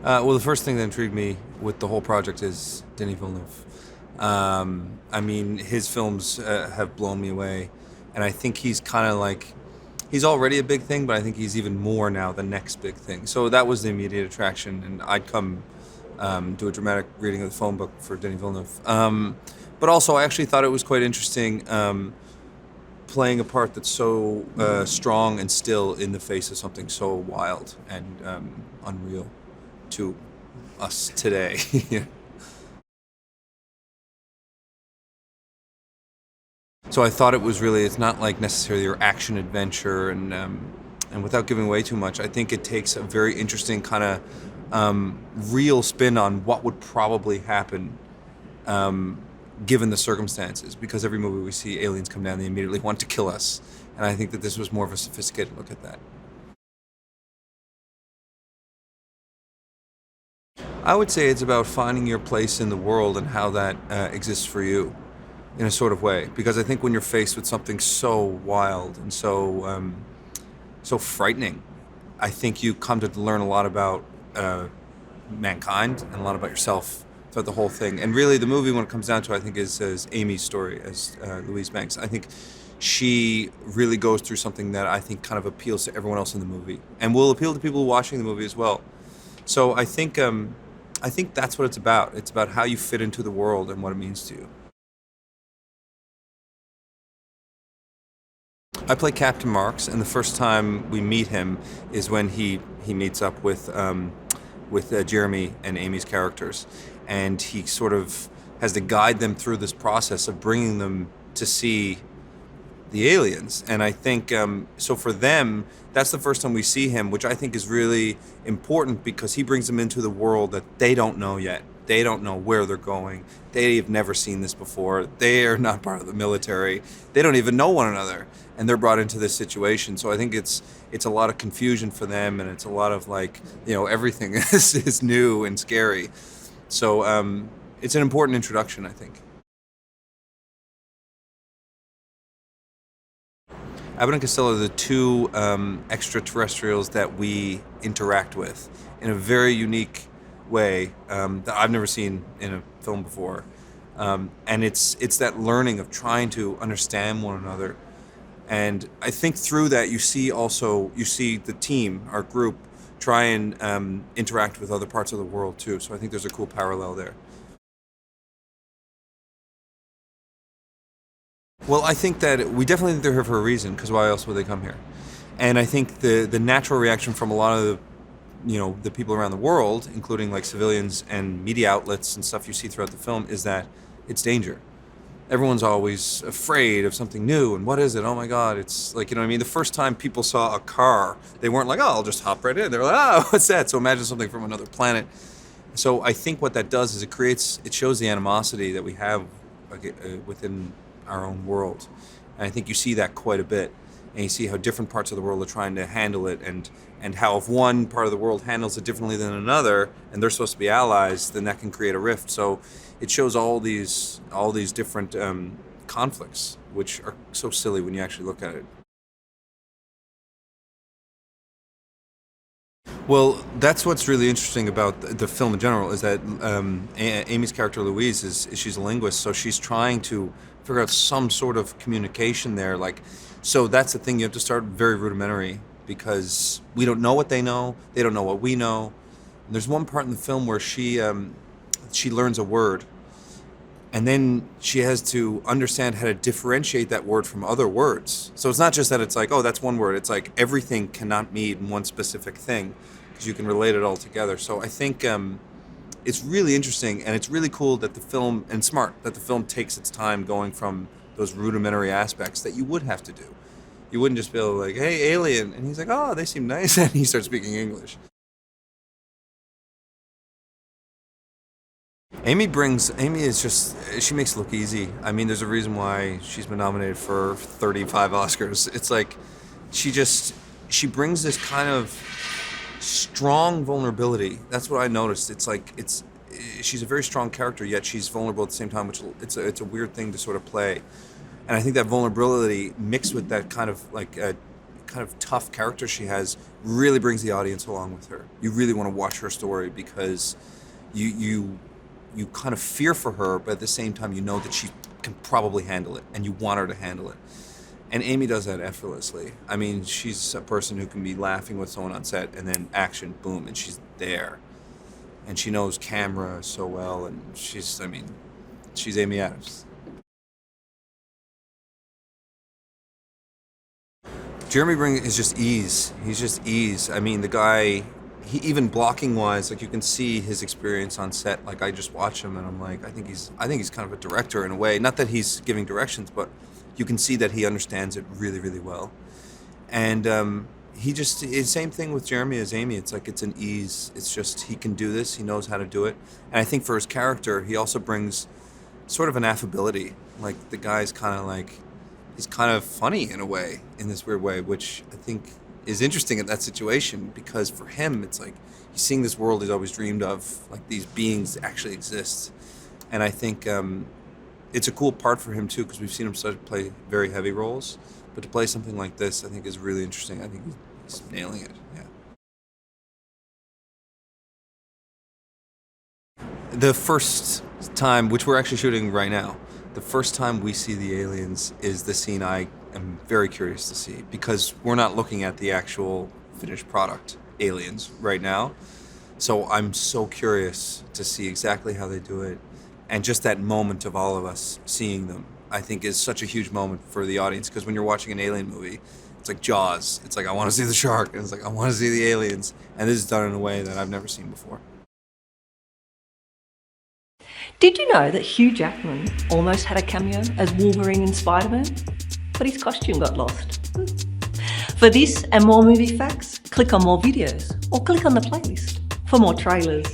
Well, the first thing that intrigued me with the whole project is Denis Villeneuve. I mean, his films have blown me away, and I think he's kind of like he's already a big thing, but I think he's even more now the next big thing. So that was the immediate attraction, and I'd come do a dramatic reading of the phone book for Denis Villeneuve. But also, I actually thought it was quite interesting playing a part that's so strong and still in the face of something so wild and unreal to us today. So I thought it was really, it's not like necessarily your action adventure, and without giving away too much, I think it takes a very interesting kind of real spin on what would probably happen given the circumstances. Because every movie we see, aliens come down, they immediately want to kill us, and I think that this was more of a sophisticated look at that. I would say it's about finding your place in the world and how that exists for you, in a sort of way. Because I think when you're faced with something so wild and so frightening, I think you come to learn a lot about mankind and a lot about yourself throughout the whole thing. And really, the movie, when it comes down to, I think, is Amy's story as Louise Banks. I think she really goes through something that I think kind of appeals to everyone else in the movie, and will appeal to people watching the movie as well. So I think that's what it's about. It's about how you fit into the world and what it means to you. I play Captain Marks, and the first time we meet him is when he meets up with Jeremy and Amy's characters, and he sort of has to guide them through this process of bringing them to see the aliens. And I think so for them, that's the first time we see him, which I think is really important because he brings them into the world that they don't know yet. They don't know where they're going. They have never seen this before. They are not part of the military. They don't even know one another, and they're brought into this situation. So I think it's a lot of confusion for them, and it's a lot of like, everything is new and scary. So it's an important introduction, I think. Abbott and Costello are the two extraterrestrials that we interact with in a very unique way that I've never seen in a film before. And it's that learning of trying to understand one another. And I think through that you see the team, our group, try and interact with other parts of the world too. So I think there's a cool parallel there. Well, I think that we definitely think they're here for a reason, because why else would they come here? And I think the natural reaction from a lot of the people around the world, including like civilians and media outlets and stuff you see throughout the film, is that it's danger. Everyone's always afraid of something new, and what is it? Oh my God, it's like, what I mean? The first time people saw a car, they weren't like, oh, I'll just hop right in. They're like, oh, what's that? So imagine something from another planet. So I think what that does is it shows the animosity that we have like, within our own world. And I think you see that quite a bit. And you see how different parts of the world are trying to handle it, and how if one part of the world handles it differently than another, and they're supposed to be allies, then that can create a rift. So it shows all these different conflicts, which are so silly when you actually look at it. Well, that's what's really interesting about the film in general, is that Amy's character Louise is she's a linguist, so she's trying to figure out some sort of communication there. Like, so that's the thing, you have to start very rudimentary because we don't know what they don't know what we know. And there's one part in the film where she learns a word, and then she has to understand how to differentiate that word from other words. So it's not just that it's like, oh, that's one word. It's like everything cannot mean one specific thing because you can relate it all together. So I think it's really interesting, and it's really cool that the film, and smart, that the film takes its time going from those rudimentary aspects that you would have to do. You wouldn't just be able to like, hey, alien. And he's like, oh, they seem nice. And he starts speaking English. Amy is just, she makes it look easy. I mean, there's a reason why she's been nominated for 35 Oscars. It's like, she brings this kind of strong vulnerability. That's what I noticed. It's like, she's a very strong character, yet she's vulnerable at the same time, which it's a weird thing to sort of play. And I think that vulnerability mixed with that kind of kind of tough character she has really brings the audience along with her. You really want to watch her story because you kind of fear for her, but at the same time you know that she can probably handle it, and you want her to handle it. And Amy does that effortlessly. I mean, she's a person who can be laughing with someone on set, and then action, boom, and she's there. And she knows camera so well, and she's Amy Adams. Jeremy Bring is just ease. He's just ease. I mean, the guy, he even blocking wise, like you can see his experience on set. Like I just watch him and I'm like, I think he's kind of a director in a way. Not that he's giving directions, but you can see that he understands it really, really well. And same thing with Jeremy as Amy. It's like it's an ease. It's just he can do this. He knows how to do it. And I think for his character, he also brings sort of an affability. Like the guy's kind of like, he's kind of funny in a way, in this weird way, which I think is interesting in that situation because for him, it's like he's seeing this world he's always dreamed of, like these beings actually exist. And I think it's a cool part for him too because we've seen him play very heavy roles, but to play something like this, I think is really interesting. I think he's nailing it. Yeah. The first time, which we're actually shooting right now, the first time we see the aliens is the scene I am very curious to see because we're not looking at the actual finished product, aliens, right now. So I'm so curious to see exactly how they do it. And just that moment of all of us seeing them, I think is such a huge moment for the audience because when you're watching an alien movie, it's like Jaws. It's like, I want to see the shark. And it's like, I want to see the aliens. And this is done in a way that I've never seen before. Did you know that Hugh Jackman almost had a cameo as Wolverine in Spider-Man? But his costume got lost. For this and more movie facts, click on more videos or click on the playlist for more trailers.